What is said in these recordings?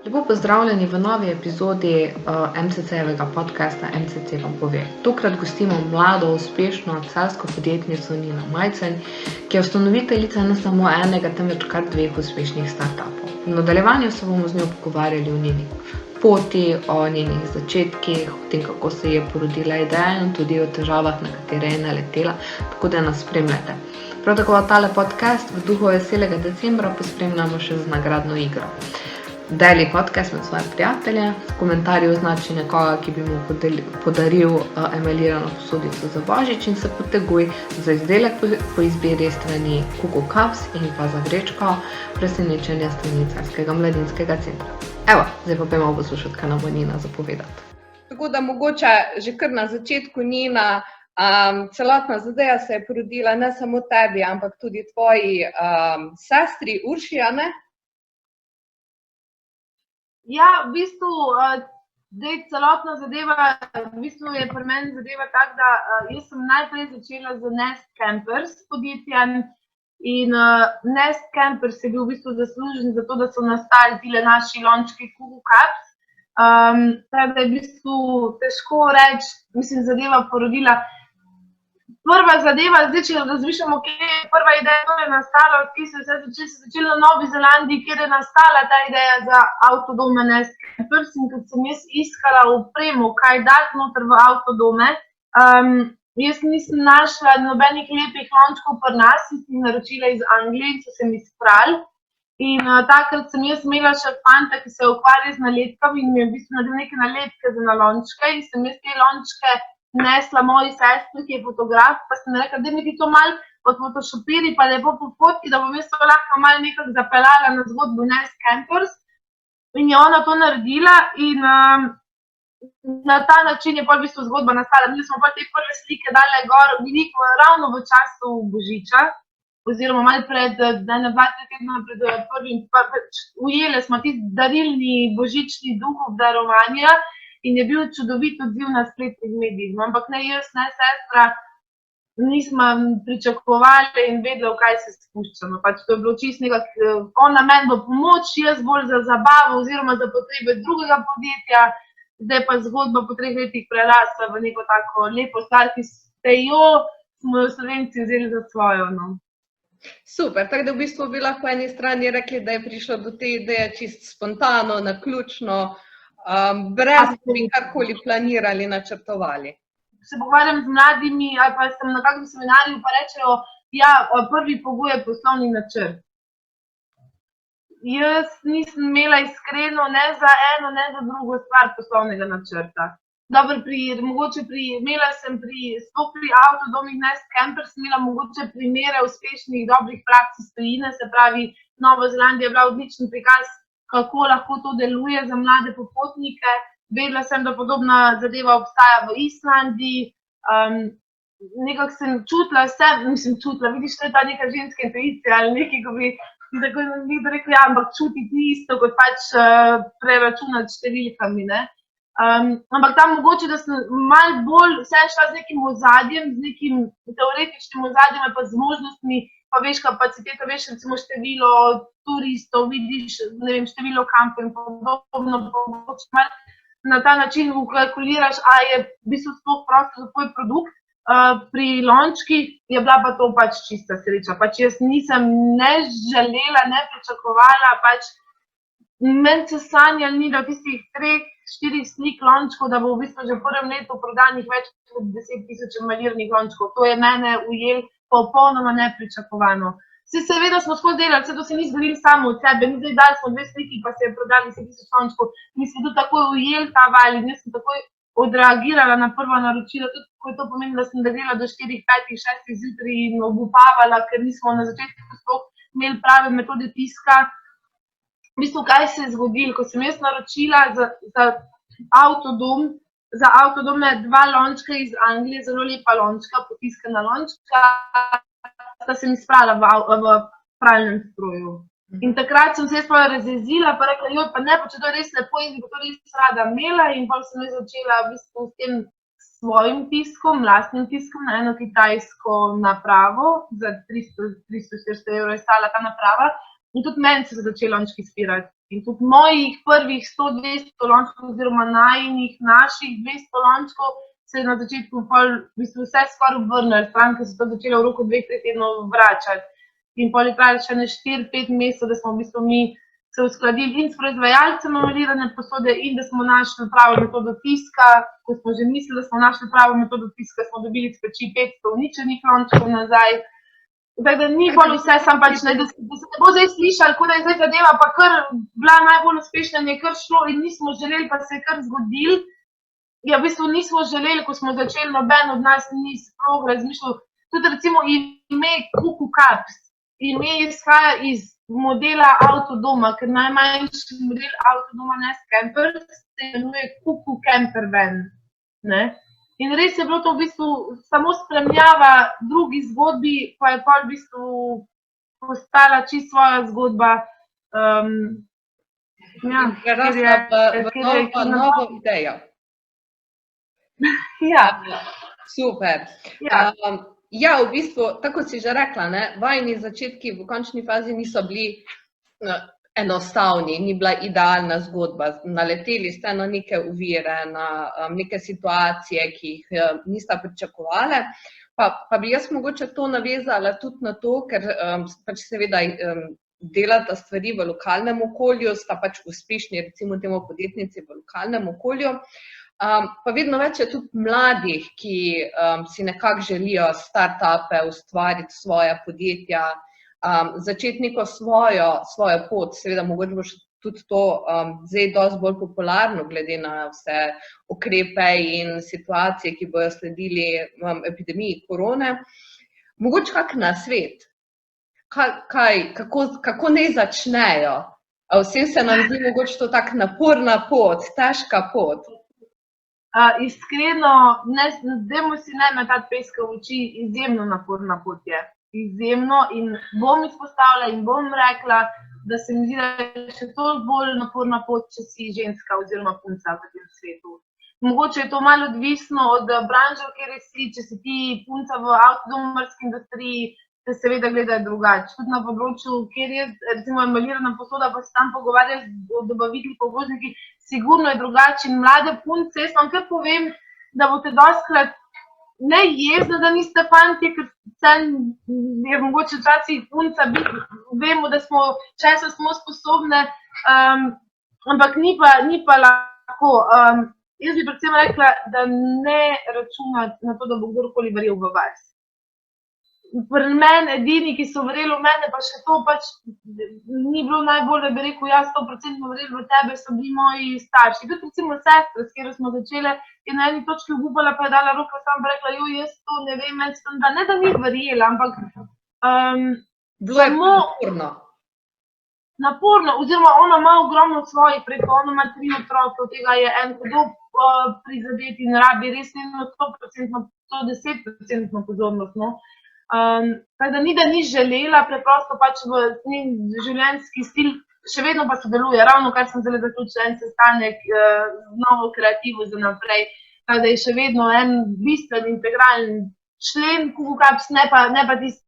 Lepo pozdravljeni v novi epizodi MCC-jevega podcasta MCC vam pove. Tokrat gostimo mlado, uspešno celjsko podjetnico Nino Majcen, ki je ustanoviteljica ne samo enega, temveč kar dveh uspešnih startupov. V nadaljevanju se bomo z njo pogovarjali o njeni poti, o njenih začetkih, o tem, kako se je porodila ideja in tudi o težavah, na katere je naletela, tako da nas spremljate. Prav tako tale podcast v duhu veselega decembra pospremljamo še z nagradno igro. Deli podcast med svoje prijatelje, v komentarju označi nekoga, ki bi mu podaril emajlirano posodico za božič in se poteguj za izdelek po izbiri strani Kuku Cups in pa za vrečko presenečenja strani Celjskega mladinskega centra. Evo, zdaj pa pojmo poslušati, kaj nam bo Nina zapovedati. Tako da mogoče že kar na začetku, Nina, celotna zadeva se je porodila ne samo tebi, ampak tudi tvoji sestri Urši, a ne? Ja, v bistvu, celotna zadeva, v bistvu je pri meni zadeva tak, da jaz sem najprej začela z Nest Campers podjetjem in Nest Campers je bil v bistvu zaslužen za to, da so nastali tile naši lončki Kuku Cups. Tako da je v bistvu težko reči, mislim, zadeva porodila. Prva zadeva, zdaj, če razmišljamo, kje je prva ideja nastala, odkje se je začela na Novi Zelandiji, kjer je nastala ta ideja za avtodome Nest Campers, in kot sem jaz iskala opremo, kaj dati noter v avtodome, jaz nisem našla nobenih lepih lončkov pri nas, in sem naročila iz Anglije in so se mi sprali. In takrat sem jaz imela še fanta, ki se ukvarja z nalepkami in mi je v bistvu naredil neke nalepke za nalončke in sem jaz te lončke nesla moji sestri, ki je fotograf, pa sem rekla, da mi ti to malo odfotošopiri, pa lepo po fotki, da bom jaz to lahko malo nekako zapeljala na zgodbo Nest Campers. In je ona to naredila in na ta način je pa v bistvu zgodba nastala. Mi smo pa te prve slike dali gor, ravno v času Božiča, oziroma malo pred, da ne 2-3 tedna pred prvim, ujele smo tisti darilni božični duh obdarovanja, in je bil čudovit odziv na spletnih medijih. Ampak ne jaz, ne sestra, nismo pričakovali in vedeli, v kaj se spuščamo. Pač to je bilo čisto nekako, ona meni v pomoč, jaz bolj za zabavo oziroma za potrebe drugega podjetja. Zdaj pa zgodba po 3 letih prerasla v neko tako lepo stvar, ki ste jo, smo jo Slovenci vzeli za svojo. No. Super, tako da v bistvu bi lahko po eni strani rekli, da je prišlo do te ideje čisto spontano, naključno, brez da bi karkoli planirali, načrtovali. Se pogovarjam z mladimi ali pa sem na kakšnem seminarju, pa rečejo, ja, prvi pogoj je poslovni načrt. Jaz nisem imela iskreno ne za eno, ne za drugo stvar poslovnega načrta. Dobro, imela sem sploh pri avtodomih Nest Campers, imela mogoče primere uspešnih, dobrih praks iz tujine, se pravi, Nova Zelandija je bila odličen prikaz, kako lahko to deluje za mlade popotnike. Vedela sem, da podobna zadeva obstaja v Islandiji. Nekako sem čutila, vidiš, to je ta neka ženska intuicija ali nekaj, ko bi tako nekdo rekel, ja, ampak čutiti ni isto, kot pač preračunati številkami, ne. Ampak tam mogoče, da sem malo bolj vse šla z nekim ozadjem, z nekim teoretičnim ozadjem ali pa z možnostmi, pa veš kapaciteta, veš recimo število turistov, vidiš, ne vem, število kampov in podobno, mogoče malo na ta način ukalkuliraš, a je v bistvu sploh prostor za tvoj produkt. Pri lončkih je bila pa to pač čista sreča. Pač jaz nisem ne želela, ne pričakovala, pač meni se sanjalo ni, da tistih 3-4 slik lončkov, da bo v bistvu že v prvem letu prodanih več kot 10,000 emajliranih lončkov. To je mene ujel popolnoma nepričakovano. Seveda smo skozi delali, to se ni zgodilo samo od sebe, ni zdaj dali smo 2 sliki, pa se je prodali 10,000 lončkov. Mi smo tudi takoj ujeli ta val in jaz sem takoj odreagirala na prva naročila, tudi ko je to pomenilo, da sem delala do 4, 5, 6 zjutraj in obupavala, ker nismo na začetku sploh imeli prave metode tiska. V bistvu, kaj se je zgodilo, ko sem jaz naročila za avtodome 2 lončka iz Anglije, zelo lepa lončka, potiskana lončka, sta se mi sprala v pralnem stroju. In takrat sem se jaz pa razjezila, pa rekla, joj, pa ne, pa če to je res lepo in bi to res rada imela, in pa sem jaz začela v bistvu s tem svojim tiskom, lastnim tiskom, na eno kitajsko napravo, za 300-400 € je stala ta naprava. In tudi meni so se začeli lončki spirati In tudi mojih prvih 100-200 lončkov oziroma naših 200 lončkov se je na začetku v bistvu vse skoraj vrnilo, stranke so to začele v roku 2-3 tednov vračati. In pol je trajalo še 4-5 mesecev, da smo v bistvu mi se uskladili in s proizvajalcem amalirane posode in da smo našli pravo metodo tiska. Ko smo že mislili, da smo našli pravo metodo tiska, smo dobili iz peči 500 uničenih lončkov nazaj. Tako da ni bolj vse, sam pač ne, da se ne bo zdaj slišali, kot da je zdaj zadeva pa kar bila najbolj uspešna in je kar šlo in nismo želeli, pa se je kar zgodilo. Ja, v bistvu nismo želeli, ko smo začeli, noben od nas ni sploh razmišljal. Tudi recimo ime Kuku Caps. Ime izhaja iz modela avtodoma, ker najmanjši model avtodoma Nest Campers se imenuje Kuku Camper Van. In res je bilo to v bistvu samo spremljava drugi zgodbi, pa je pa v bistvu postala čisto svoja zgodba. Prerasla v novo idejo. Ja. Super. Ja, v bistvu, tako si že rekla, vajini začetki v končni fazi niso bili enostavni, ni bila idealna zgodba. Naleteli ste na neke ovire, na neke situacije, ki jih niste pričakovali. Pa bi jaz mogoče to navezala tudi na to, ker pač seveda delata stvari v lokalnem okolju, sta pač uspešni, recimo temu podjetnici v lokalnem okolju. Pa vedno več je tudi mladih, ki si nekako želijo start-upe, ustvariti svoja podjetja, začeti neko svojo pot. Seveda mogoče bo tudi to zdaj dosti bolj popularno, glede na vse ukrepe in situacije, ki bojo sledili epidemiji korone. Mogoče kak nasvet, kako naj začnejo? Vsem se nam zdi mogoče to tak naporna pot, težka pot. Iskreno, dajmo si ne metati peska v oči, izjemno naporna pot je. Izjemno in bom izpostavila in bom rekla, da se mi zdi, da je še toliko bolj naporna pot, če si ženska oziroma punca v tem svetu. Mogoče je to malo odvisno od branže, v kateri si, če si ti punca v avtodomarski industriji, se seveda gledajo drugače. Tudi na področju, kjer je recimo emalirana posoda, pa se tam pogovarjaš o dobavitelji, povozniki, sigurno je drugače in mlade punce, jaz vam kar povem, da boste dostikrat ne jezne, da niste fantje, ker je mogoče včasih punca biti, vemo, da smo, česa smo sposobne, ampak ni pa lahko. Jaz bi predvsem rekla, da ne računati na to, da bo kdorkoli verjel v vas. Pri meni edini, ki so verjeli v mene, pa še to pač ni bilo najbolj, da bi rekel, ja, 100% verjeli v tebe, so bili moji starši. Tudi recimo sestra, s katero smo začele, je na eni točki obupala, pa je dala roko, sam pa rekla, jaz to ne vem, meni sem da, ne da ni verjela, ampak bilo je naporno. Naporno, oziroma ona ima ogromno svojih preko, ona ima 3 otroke, od tega je en hudo prizadet in rabi res njeno 100%, 110% pozornost, no. Tako da ni želela, preprosto pač v njen življenjski stil, še vedno pa sodeluje, ravno kar sem zdaj zaključila en sestanek z novo kreativo za naprej, tako da je še vedno en bistven, integralen člen Kuku Caps, ne pa tisti,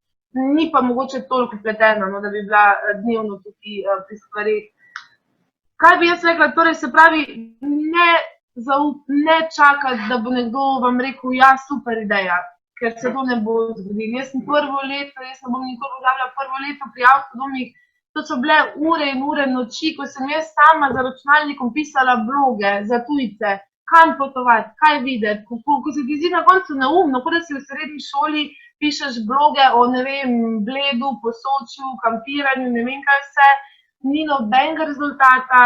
ni pa mogoče toliko vpletena, no, da bi bila dnevno tukaj pri stvareh. Kaj bi jaz rekla, torej se pravi, ne čakati, da bo nekdo vam rekel, ja, super ideja, ker se to ne bo zgodilo. Jaz sem prvo leto, jaz ne bom nikoli pozabila, prvo leto pri avtodomih, to so bile ure in ure noči, ko sem jaz sama za računalnikom pisala bloge za tujce, kam potovati, kaj videti, ko se ti zdi na koncu neumno, kot da si v srednji šoli pišeš bloge o, ne vem, Bledu, Posočju, kampiranju, ne vem kaj vse, ni nobenega rezultata,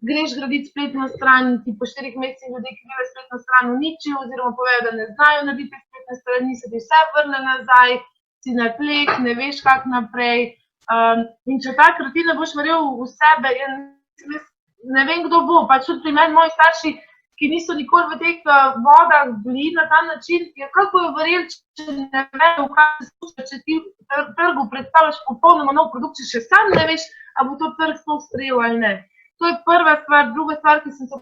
greš graditi spletno stran, ti po 4 mesecih ljudje, ki delajo spletno stran, uničijo oziroma povejo, da ne znajo narediti spletne strani, se ti vse vrne nazaj, si na tleh, ne veš kak naprej. In če takrat ti ne boš verjel v sebe, ne vem kdo bo, pač tudi pri meni moji starši, ki niso nikoli v teh vodah bili na ta način, kako jo verjeli, če ne vejo, kaj se sluša, če ti v trgu predstavljaš popolnoma nov produkt, če še sam ne veš, a bo to trg sploh sprejel ali ne. To je prva stvar. Druga stvar, ki sem se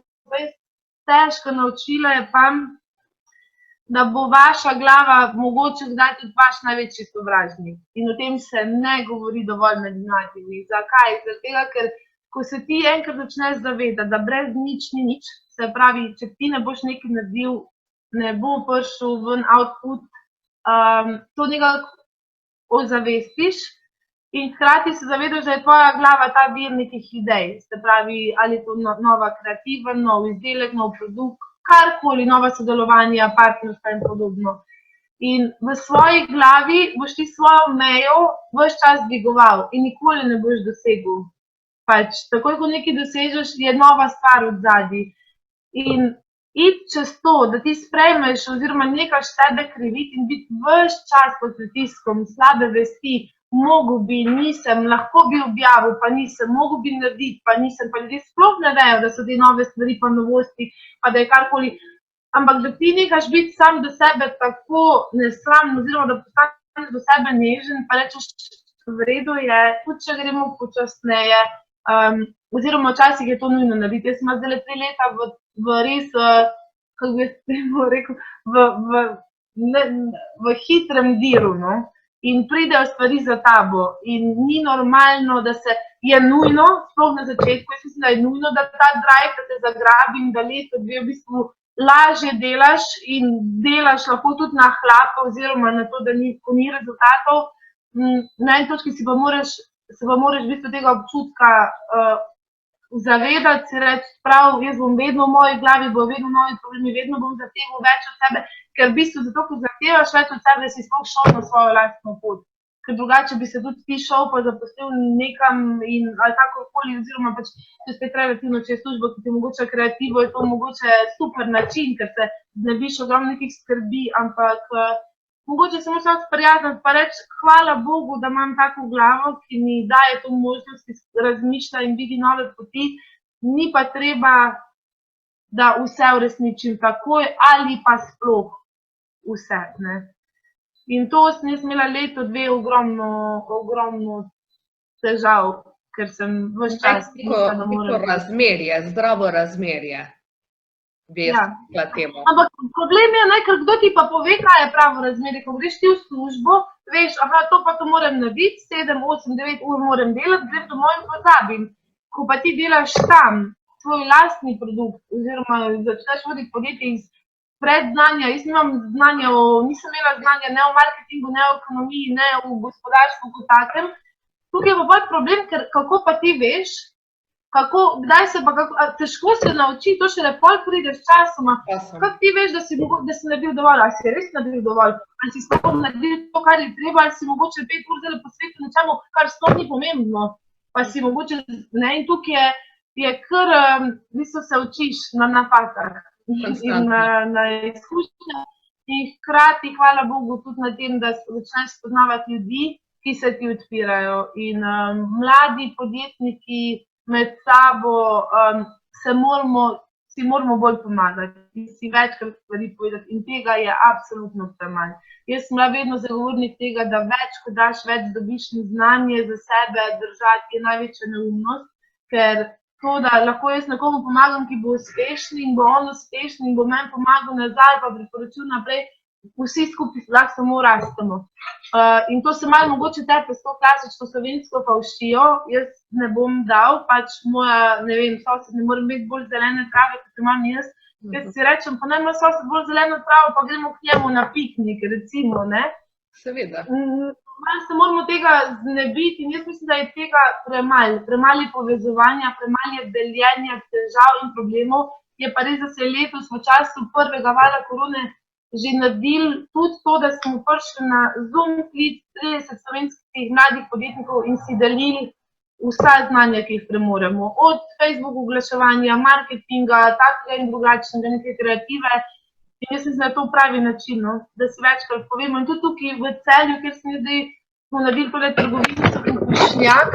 težko naučila, je pa, da bo vaša glava mogoče kdaj tudi vaš največji sovražnik. In o tem se ne govori dovolj med mladimi. Zakaj? Zaradi tega, ker ko se ti enkrat začneš zavedati, da brez nič ni nič, se pravi, če ti ne boš nekaj naredil, ne bo prišel ven output, to nekako ozavestiš in hkrati se zavedaš, da je tvoja glava ta vir nekih idej, se pravi, ali je to nova kreativa, nov izdelek, nov produkt, karkoli, nova sodelovanja, partnerstva in podobno. In v svoji glavi boš ti svojo mejo ves čas dvigoval in nikoli ne boš dosegel. Pač, takoj, ko nekaj dosežeš, je nova stvar od zadaj. In iti čez to, da ti sprejmeš oziroma nekaš tebe kriviti in biti ves čas pod pritiskom, slabe vesti, mogel bi, nisem, lahko bi objavil, pa nisem, mogel bi narediti, pa nisem, pa ljudje sploh ne vejo, da so te nove stvari, pa novosti, pa da je karkoli. Ampak da ti nekaš biti sam do sebe tako nesramen oziroma da postaneš do sebe nežen, pa rečeš, v redu je, tudi če gremo počasneje, oziroma včasih je to nujno narediti. Jaz sem zdaj 3 leta v res, kako bi se rekel, v hitrem diru, no? In pridejo stvari za tabo in ni normalno, da se je nujno, sploh na začetku, jaz mislim, da je nujno, da ta drive, da te zagrabi in da leto, dve v bistvu lažje delaš in delaš lahko tudi na hlap oziroma na to, da ko ni rezultatov. Na eni točki se pa moraš v bistvu tega občutka zavedati, si reči, prav, jaz bom vedno v moji glavi, bo vedno novi problemi, vedno bom zahteval več od sebe, ker v bistvu zato, ko zahtevaš več od sebe, si sploh šel na svojo lastno pot. Ker drugače bi se tudi ti šel pa zaposlil nekam in ali kakorkoli, oziroma pač to spet relativno, če je služba, ki ti omogoča kreativo, je to mogoče super način, ker se znebiš ogromno nekih skrbi, ampak mogoče samo se sprijazniti pa reči, hvala Bogu, da imam tako glavo, ki mi daje to možnost, ki razmišlja in vidi nove poti, ni pa treba, da vse uresničim takoj ali pa sploh vse, ne. In to sem jaz imela leto, dve ogromno težav, ker sem ves čas mislila, da moram. Neko razmerje, zdravo razmerje. Ja. Ampak problem je, ker kdo ti pa pove, kaj je pravo razmerje, ko greš ti v službo, veš, aha, to pa to moram narediti, 7, 8, 9 ur moram delati, grem domov in pozabim. Ko pa ti delaš tam svoj lastni produkt, oziroma začneš voditi podjetje iz predznanja, jaz nisem imela znanja ne v marketingu, ne v ekonomiji, ne v gospodarstvu kot takem. Tukaj je pa problem, ker kako pa ti veš, kdaj se pa, težko se nauči, to šele pol prideš časoma. Kako ti veš, da si naredil dovolj, ali si res naredil dovolj, ali si sploh naredil to, kar je treba, ali si mogoče 5 ur zdaj posvetil nečemu, kar sploh ni pomembno. Pa si mogoče, ne, in tukaj je kar, v bistvu se učiš na napakah in na izkušnjah. In hkrati, hvala Bogu, tudi na tem, da začneš spoznavati ljudi, ki se ti odpirajo. In mladi podjetniki med sabo si moramo bolj pomagati in si večkrat stvari povedati in tega je absolutno premanj. Jaz sem bila vedno zagovornik tega, da več, ko daš, več dobiš in znanje za sebe držati je največja neumnost, ker to, da lahko jaz nekomu pomagam, ki bo uspešen in bo on uspešen in bo meni pomagal nazaj pa priporočil naprej, vsi skupaj lahko samo rastemo. In to se malo mogoče tepe s to klasično slovensko faušijo, jaz ne bom dal, pač moja, ne vem, sosed ne more imeti bolj zelene trave, kot imam jaz. Jaz si rečem, pa naj ima sosed bolj zeleno travo, pa gremo k njemu na piknik, recimo, ne. Seveda. Malo se moramo tega znebiti in jaz mislim, da je tega premali povezovanja, premali deljenja težav in problemov. Je pa res, da se je letos v času prvega vala korone že naredili tudi to, da smo prišli na Zoom klic 30 slovenskih mladih podjetnikov in si delili vsa znanja, ki jih premoremo. Od Facebook oglaševanja, marketinga, takega in drugačnega, neke kreative. In jaz mislim, da je to pravi način, no, da si večkrat povemo. In tudi tukaj v Celju, kjer smo naredili tole trgovinico Kokošnjak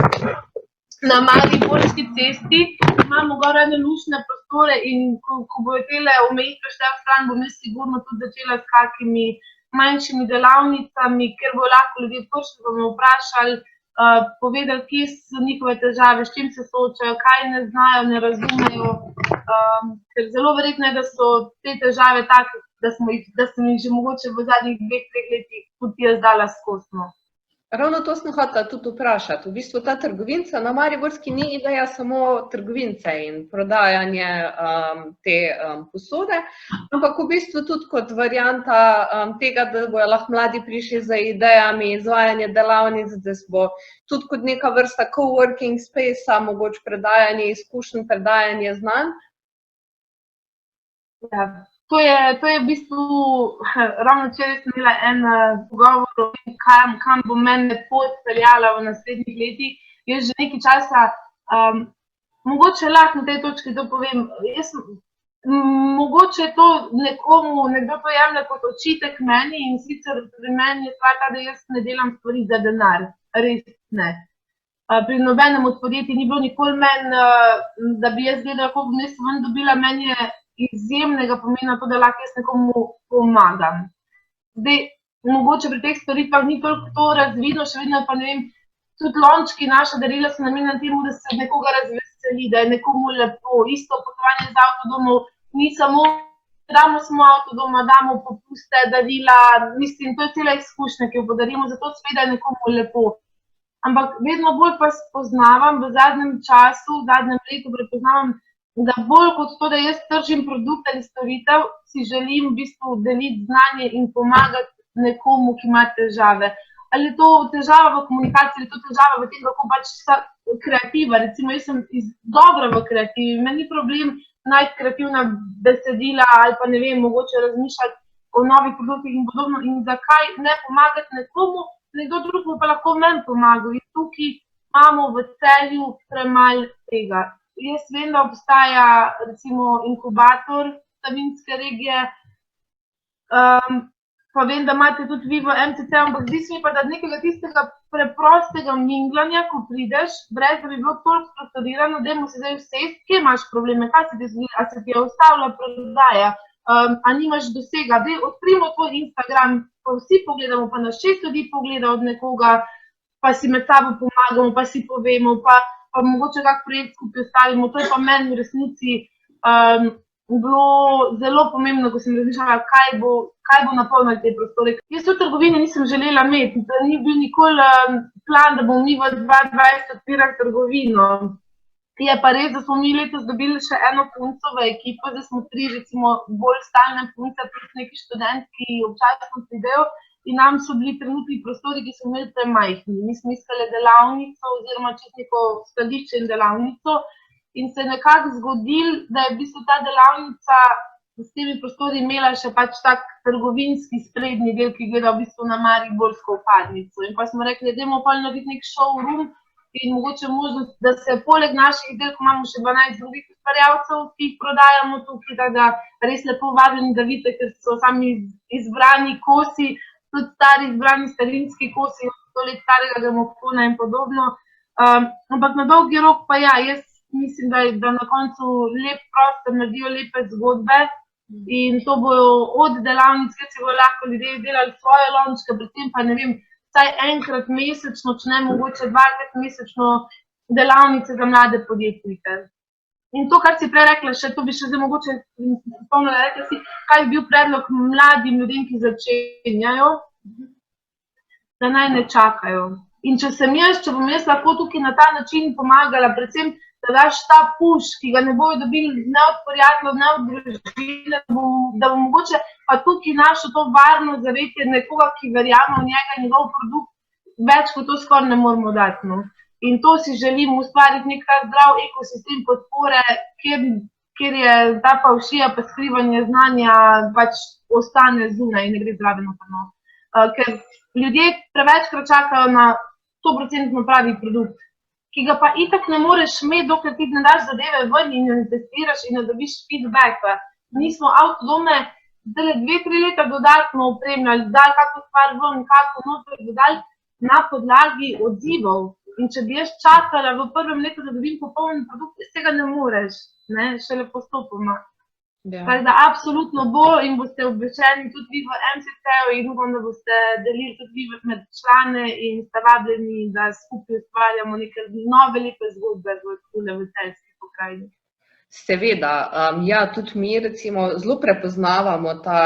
na Mariborski cesti, imamo gor ene luštne prostore in ko bojo tele omejitve šle v stran, bom jaz sigurno tudi začela s kakimi manjšimi delavnicami, kjer bojo lahko ljudje prišli, bomo vprašali, povedali, kje so njihove težave, s čim se soočajo, kaj ne znajo, ne razumejo, ker zelo verjetno je, da so te težave take, da sem jih že mogoče v zadnjih 2-3 letih tudi jaz dala skozi. Ravno to sem hotela tudi vprašati. V bistvu ta trgovinca na Mariborski ni ideja samo trgovince in prodajanje te posode, ampak v bistvu tudi kot varianta tega, da bojo lahko mladi prišli z idejami, izvajanje delavnic, da se bo tudi kot neka vrsta coworking space, mogoče predajanje izkušenj, predajanje znanj. Ja. To je v bistvu, ravno včeraj sem imela en pogovor o tem, kam bo mene pot peljala v naslednjih letih. Jaz že nekaj časa, mogoče lahko na tej točki to povem, mogoče to nekdo to jemlje kot očitek meni in sicer pri meni je stvar ta, da jaz ne delam stvari za denar, res ne. Pri nobenem od podjetij ni bilo nikoli meni, da bi jaz gledala, koliko bom jaz ven dobila, meni je izjemnega pomena to, da lahko jaz nekomu pomagam. Zdaj, mogoče pri teh storitvah ni toliko to razvidno, še vedno pa ne vem, tudi lončki, naša darila so namenjena temu, da se nekoga razveseli, da je nekomu lepo. Isto potovanje z avtodomov, ni samo, damo smo avtodoma, damo popuste, darila, mislim, to je cela izkušnja, ki jo podarimo, zato seveda je nekomu lepo. Ampak vedno bolj pa spoznavam v zadnjem času, v zadnjem letu prepoznavam, da bolj kot to, da jaz tržim produkt ali storitev, si želim v bistvu deliti znanje in pomagati nekomu, ki ima težave. Ali je to težava v komunikaciji, ali je to težava v tem, kako pač kreativa. Recimo, jaz sem dobra v kreativi, meni ni problem najti kreativna besedila ali pa ne vem, mogoče razmišljati o novih produktih in podobno. In zakaj ne pomagati nekomu, nekdo drug bo pa lahko meni pomagal. In tukaj imamo v Celju premalo tega. Jaz vem, da obstaja recimo inkubator Savinjske regije, pa vem, da imate tudi vi v MCC, ampak zdi se mi pa, da nekega tistega preprostega minglanja, ko prideš, brez da bi bilo toliko strukturirano, dajmo se zdaj usesti, kje imaš probleme, kaj se ti zgodi, a se ti je ustavila prodaja, a nimaš dosega, daj odprimo tvoj Instagram, pa vsi pogledamo, pa nas 6 ljudi pogleda od nekoga, pa si med sabo pomagamo, pa si povemo, pa mogoče kak projekt skupaj ostavimo. To je pa meni v resnici bilo zelo pomembno, ko sem razmišljala, kaj bo napolnilo te prostore. Jaz v trgovini nisem želela imeti, ni bil nikoli plan, da bomo mi v 2020 odpirali trgovino. Je pa res, da smo mi letos dobili še eno punco v ekipo, zdaj smo 3 recimo bolj stalne punce, plus neki študent, ki občasno pridejo. In nam so bili trenutni prostori, ki so imeli premajhni. Mi smo iskali delavnico oziroma čez neko skladišče in delavnico in se je nekako zgodilo, da je v bistvu ta delavnica s temi prostori imela še pač tak trgovinski sprednji del, ki gleda v bistvu na mariborsko vpadnico. In pa smo rekli, da dajmo pa narediti nek showroom in mogoče možnost, da se poleg naših izdelkov imamo še 12 drugih ustvarjalcev, ki jih prodajamo tukaj, da res lepo vabljeni, da vidite, ker so sami izbrani kosi, tudi stari izbrani starinski kosi, 100 let starega gramofona in podobno. Ampak na dolgi rok pa ja, jaz mislim, da na koncu lep prostor naredijo lepe zgodbe in to bojo od delavnic, kjer si bojo lahko ljudje delali svoje lončke, predvsem pa ne vem, vsaj enkrat mesečno, če ne mogoče 2-krat mesečno delavnice za mlade podjetnike. In to, kar si prej rekla, še to bi še zdaj mogoče spomnila, rekla si, kaj bi bil predlog mladim ljudem, ki začenjajo, da naj ne čakajo. In če bom jaz lahko tukaj na ta način pomagala, predvsem, da daš ta push, ki ga ne bojo dobili ne od prijateljev, ne od družine, da bo mogoče pa tukaj našel to varno zavetje nekoga, ki verjame v njega in njegov produkt, več kot to skoraj ne moramo dati. No. In to si želimo ustvariti nek zdrav ekosistem podpore, kjer je ta favšija pa skrivanje znanja pač ostane zunaj in ne gre zraven naprej. Ker ljudje prevečkrat čakajo na 100% pravi produkt, ki ga pa itak ne moreš imeti, dokler ti ne daš zadeve ven in jo testiraš in jo dobiš feedback. Mi smo avtodome zdaj 2-3 leta dodatno opremljali, dali kako stvar ven, kako noter dodali na podlagi odzivov. In če bi jaz čakala v prvem letu, da dobim popoln produkt, iz tega ne moreš, šele postopoma. Tako da absolutno bo in boste obveščeni tudi vi v MCC-u in upam, da boste delili tudi vi med člane in ste vabljeni, da skupaj ustvarjamo neke nove lepe zgodbe v celjski pokrajini. Seveda, ja, tudi mi recimo zelo prepoznavamo ta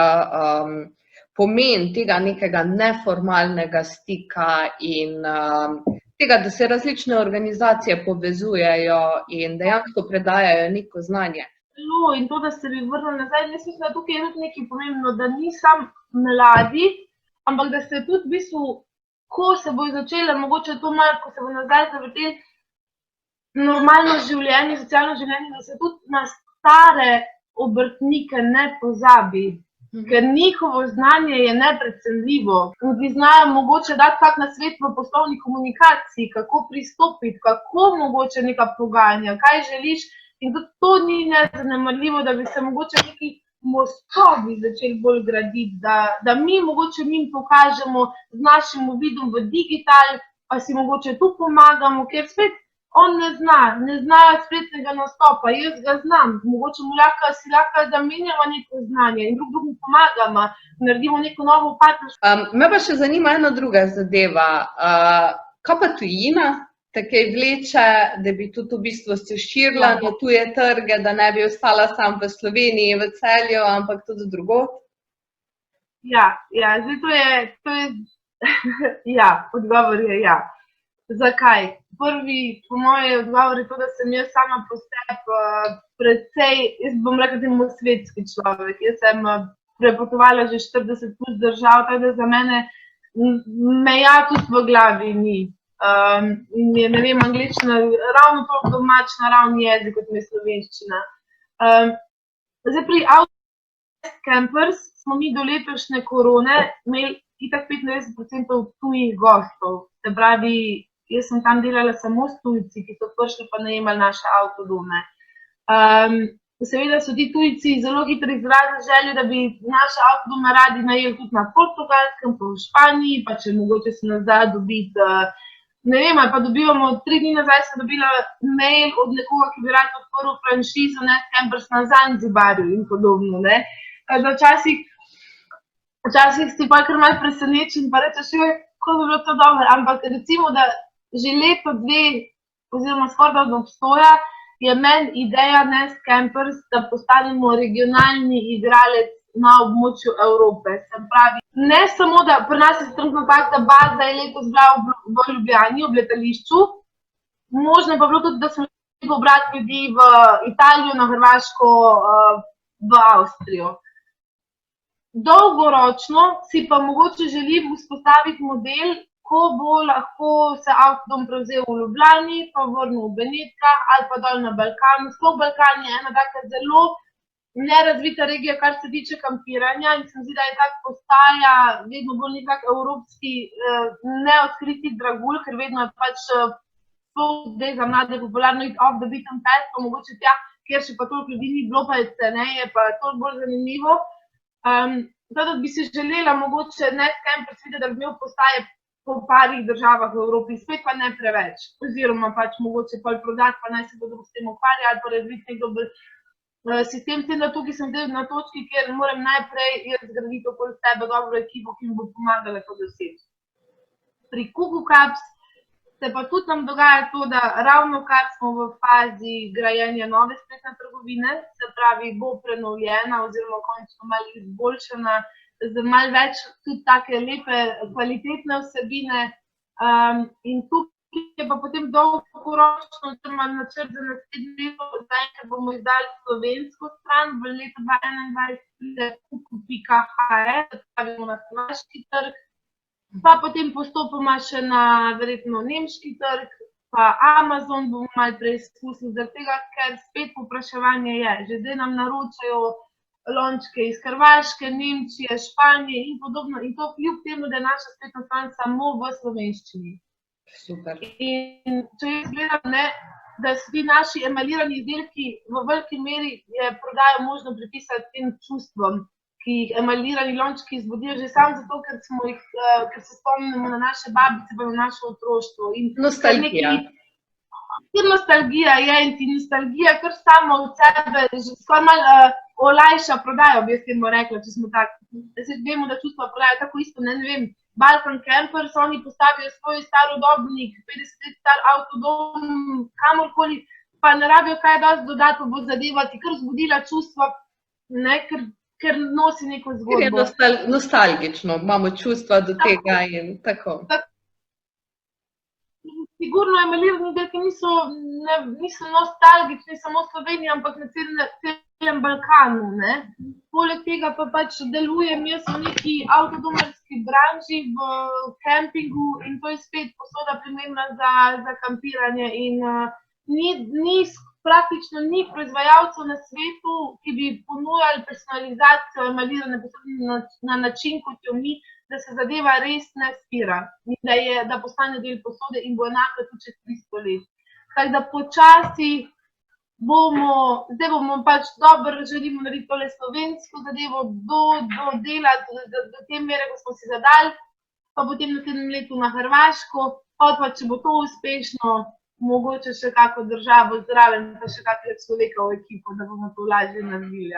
pomen tega nekega neformalnega stika in tega, da se različne organizacije povezujejo in dejansko predajajo neko znanje. In to, da se bi vrnili nazaj, jaz mislim, da tukaj je tudi nekaj pomembno, da ni samo mladi, ampak da se tudi v bistvu, ko se bo začela, mogoče to malo, ko se bo nazaj zavrteli normalno življenje, socialno življenje, da se tudi na stare obrtnike ne pozabi. Ker njihovo znanje je neprecenljivo. Ti znajo mogoče dati kak nasvet v poslovni komunikaciji, kako pristopiti, kako mogoče neka pogajanja, kaj želiš. In tudi to ni nezanemarljivo, da bi se mogoče neki mostovi začeli bolj graditi, da mi mogoče njim pokažemo z našim uvidom v digital, pa si mogoče tu pomagamo, ker spet on ne znajo spletnega nastopa, jaz ga znam, mogoče mu si lahko zamenjava neko znanje in drugim pomagamo, naredimo neko novo partnerstvo. Me pa še zanima ena druga zadeva. Kaj pa tujina te kaj vleče, da bi tudi v bistvu se širila na tuje trge, da ne bi ostala samo v Sloveniji, v Celju, ampak tudi drugod? Zdaj to je, odgovor je ja. Zakaj? Prvi, po moje odgovor je to, da sem jaz sama po sebi precej, jaz bom rekla temu svetski človek. Jaz sem prepotovala že 40 plus držav, tako da za mene meja tudi v glavi ni. In je, ne vem, angliščina ravno toliko domač naravni jezik, kot mi je slovenščina. Zdaj pri Outcast Campers smo mi do letošnje korone imeli itak 95% tujih gostov. Se pravi, jaz sem tam delala samo s tujci, ki so prišli pa najemali naše avtodome. Seveda so ti tujci zelo hitro izrazili željo, da bi naše avtodome radi najeli tudi na Portugalskem, pa v Španiji, pa če mogoče se nas da dobiti, ne vem, pa dobivamo, 3 dni nazaj sem dobila mail od nekoga, ki bi rad odprl franšizo Nest Campers na Zanzibarju in podobno, ne. Včasih si pa kar malo presenečen, pa rečeš, kako bi bilo to dobro, ampak recimo, da že leto, 2 oziroma skoraj od obstoja je meni ideja Nest Campers, da postanemo regionalni igralec na območju Evrope. Se pravi, ne samo, da pri nas je trenutno tako, da baza je letos bila v Ljubljani, ob letališču, možno pa bilo tudi, da smo pobrati ljudi v Italijo, na Hrvaško, v Avstrijo. Dolgoročno si pa mogoče želim vzpostaviti model, ko bo lahko se avtodom prevzel v Ljubljani, pa vrnil v Benetkah ali pa dol na Balkanu. Sploh Balkan je ena taka zelo nerazvita regija, kar se tiče kampiranja in se mi zdi, da je tak postaja vedno bolj nekak evropski neodkriti dragulj, ker vedno je pač zdaj za mlade popularno iti off the beaten path, pa mogoče tja, kjer še pa toliko ljudi ni bilo, pa je ceneje, pa je toliko bolj zanimivo. Zato bi si želela mogoče Nest Campers videti, da bi imel postaje po parih državah v Evropi, spet pa ne preveč. Oziroma pač mogoče pol prodati, pa naj se bodo s tem ukvarjali ali pa razviti nekdo sistem. S tem, da tukaj sem zdaj na točki, kjer moram najprej zgraditi okoli sebe dobro ekipo, ki mi bo pomagala to doseči. Pri Kuku Caps se pa tudi nam dogaja to, da ravno kar smo v fazi grajenja nove spletne trgovine, se pravi, bo prenovljena oziroma končno malo izboljšana, z malo več tudi take lepe, kvalitetne vsebine. In tukaj je pa potem dolgoročno oziroma načrt za naslednje leto, zaenkrat bomo izdali slovensko stran, v letu 2021 kuku.hr, stavimo na hrvaški trg, pa potem postopoma še na verjetno nemški trg, pa Amazon bomo malo preizkusili, zaradi tega, ker spet povpraševanje je. Že zdaj nam naročajo lončke iz Hrvaške, Nemčije, Španije in podobno. In to kljub temu, da je naša spletna stran samo v slovenščini. Super. In če jaz gledam, da so ti naši emalirani izdelki v veliki meri prodajo možno pripisati tem čustvom, ki jih emalirani lončki izbudijo že samo zato, ker se spomnimo na naše babice pa na naše otroštvo. Nostalgija. Nostalgija je in ti nostalgija kar samo od sebe že skoraj malo olajša prodajo, bi jaz temu rekla, če smo tako. Vemo, da čustva prodajo tako isto, ne vem, Balkan Campers, oni postavijo svoj starodobnik, 50 let star avtodom, kamorkoli, pa ne rabijo kaj dosti dodati, pa bo zadeva ti kar zbudila čustva, ker ker nosi neko Ker je zgodbo. nostalgično, imamo čustva do tega in tako. Sigurno emalirani delki niso nostalgični samo v Sloveniji, ampak na celem Balkanu. Ne? Poleg tega pa pač delujem jaz v neki avtodomarski branži, v kempingu in to je spet posoda primerna za kampiranje in praktično ni proizvajalcev na svetu, ki bi ponujali personalizacijo emalirane posode na način, kot jo mi, da se zadeva res ne spira, da postane del posode in bo enaka tudi čez 300 let. Tako da počasi zdaj bomo pač dobro želimo narediti tole slovensko zadevo, dodelati do te mere, ko smo si zadali, pa potem naslednjem letu na Hrvaško, pa če bo to uspešno, mogoče še kako državo zraven, pa še kakega človeka v ekipo, da bomo to lažje naredili.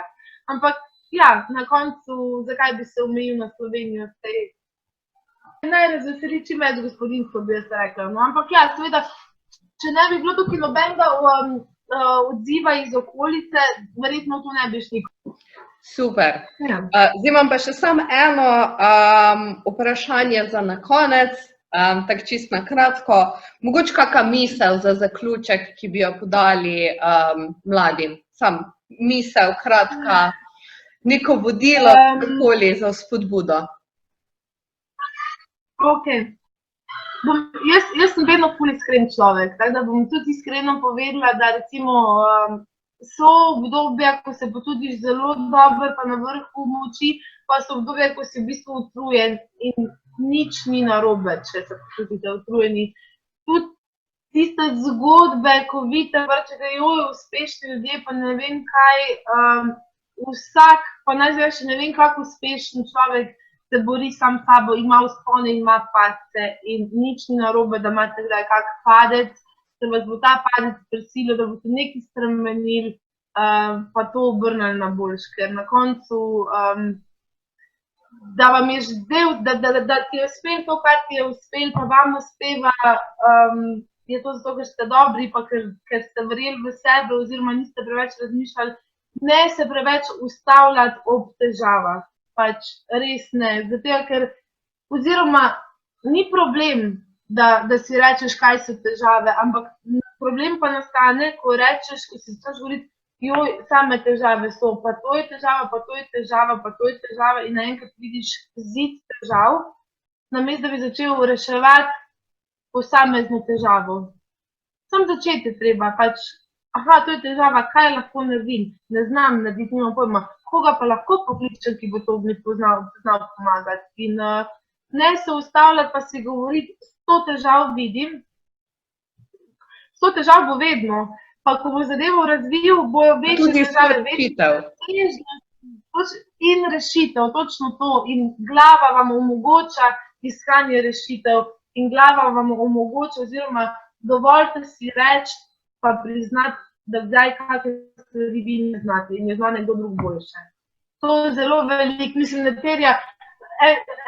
Ampak ja, na koncu, zakaj bi se omejil na Slovenijo? Naj razveseli čim več gospodinjstva, bi jaz rekla. No, ampak ja, seveda, če ne bi bilo tukaj nobenega odziva iz okolice, verjetno to ne bi šli. Super. Ja. Zdaj imam pa še samo eno vprašanje za na konec, tako čisto na kratko. Mogoče kakšna misel za zaključek, ki bi jo podali mladim? Sam misel, kratka, neko vodilo, kakoli za spodbudo. Ok. Jaz sem vedno ful iskren človek, tako da bom tudi iskreno povedala, da recimo so obdobja, ko se počutiš zelo dobro, pa na vrhu moči, pa so obdobja, ko si v bistvu utrujen in nič ni narobe, če se počutite utrujeni. Tudi tiste zgodbe, ko vidite, da joj, uspešni ljudje, pa ne vem kaj, vsak, pa najzve še ne vem kak uspešen človek se bori sam s sabo, ima vzpone in ima padce in nič ni narobe, da imate kdaj kak padec, da vas bo ta padec prisilil, da boste nekaj spremenili, pa to obrnili na boljš, ker na koncu, da vam je zdel, da ti je uspel to, kar ti je uspel, pa vam uspeva, je to zato, ker ste dobri, pa ker ste verjeli v sebe oziroma niste preveč razmišljali, ne se preveč ustavljati ob težavah, pač res ne, zato ker, oziroma ni problem, da si rečeš, kaj so težave, ampak problem pa nastane, ko rečeš, ko si začneš govoriti, joj, same težave so, pa to je težava, pa to je težava, pa to je težava in naenkrat vidiš zid težav, namesto da bi začel reševati posamezno težavo. Sam začeti treba, pač, aha, to je težava, kaj lahko naredim, ne znam narediti, nimam pojma, koga pa lahko pokličem, ki bo to mi poznal pomagati. In ne se ustavljati, pa si govoriti, 100 težav vidim, 100 težav bo vedno, pa ko bo zadevo razvil, bojo večje težave, in rešitev, točno to, in glava vam omogoča iskanje rešitev in glava vam omogoča, oziroma dovolj si reči, pa priznati, da kdaj kakšne stvari vi ne znate in je zna nekdo drug boljše. To je zelo veliko, mislim, ne terja,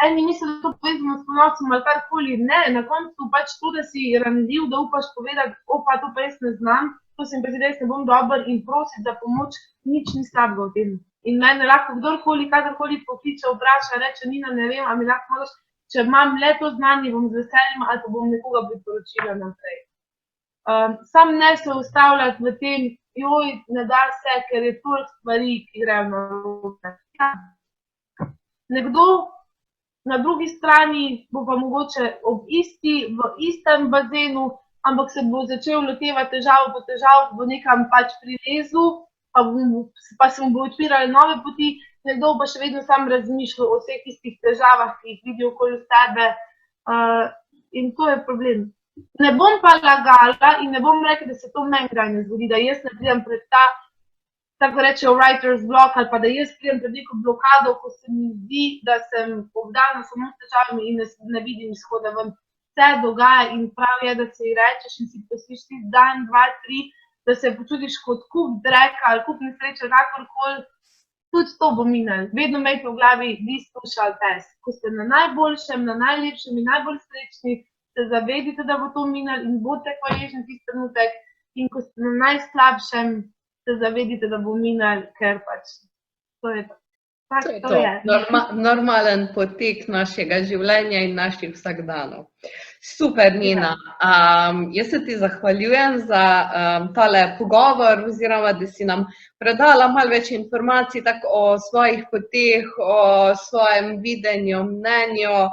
eni mislijo, da to povezano s ponosom ali karkoli, ne, na koncu pač to, da si ranljiv, da upaš povedati, opa, to pa jaz ne znam, to sem pa zdaj, ne bom dober in prositi za pomoč, nič ni slabega v tem. In mene lahko kdorkoli, kadarkoli pokliče, vpraša, reče, Nina, ne vem, a mi lahko pomagaš, če imam le to znanje, bom z veseljem ali pa bom nekoga priporočila naprej. Sam ne se ustavljati v tem, joj, ne da se, ker je toliko stvari, ki grejo narobe. Nekdo na drugi strani bo pa mogoče v istem bazenu, ampak se bo začel lotevati težav po težav, bo nekam pač prilezu, pa se mu bo odpirali nove poti, nekdo pa še vedno sam razmišljal o vseh tistih težavah, ki jih vidi okoli sebe, in to je problem. Ne bom pa lagala in ne bom rekla, da se to meni kdaj ne zgodi, da jaz ne pridem pred ta, tako rečejo writer's block, ali pa da jaz pridem pred neko blokado, ko se mi zdi, da sem obdana samo s težavami in ne vidim izhoda ven. Vse dogaja in prav je, da se ji rečeš in si poslišiš dan, 2, 3, da se počutiš kot kup dreka ali kup nesreče, kakorkoli, tudi to bo minilo. Vedno imejte v glavi, this too shall pass. Ko ste na najboljšem, na najlepšem in najbolj srečni, se zavedite, da bo to minilo in bodite hvaležni tisti trenutek, in ko ste na najslabšem, se zavedite, da bo minilo, ker pač to je to. tako To je to to. je. Normalen potek našega življenja in naših vsakdanov. Super, Nina. Jaz se ti zahvaljujem za tale pogovor, oziroma da si nam predala malo več informacij tako o svojih poteh, o svojem videnju, mnenju.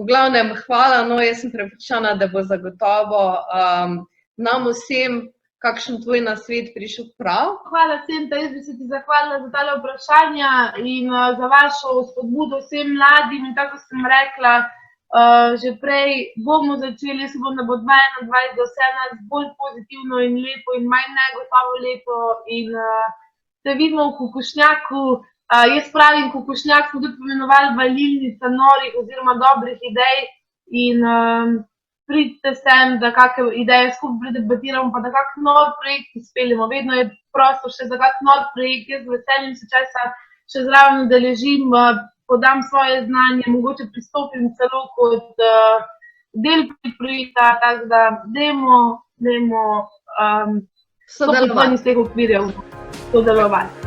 V glavnem, hvala, no, jaz sem prepričana, da bo zagotovo nam vsem kakšen tvoj nasvet prišel prav. Hvala, Senta, jaz bi se ti zahvalila za tale vprašanja in za vašo spodbudo vsem mladim in tako sem rekla, že prej bomo začeli, jaz upam, da bo 2021 za vse nas bolj pozitivno in lepo in manj negotovo leto in se vidimo v kokošnjaku. Jaz pravim, kokošnjak smo tudi pomenovali valilnica norih oziroma dobrih idej in pridite sem, da kakšne ideje skupaj predebatiramo, pa da kakšen nov projekt izpeljemo. Vedno je prostor še za kakšen nov projekt, jaz z veseljem se časa še zraven udeležim, podam svoje znanje, mogoče pristopim celo kot del projekta, tako da dajmo sodelovati iz teh okvirjev sodelovati.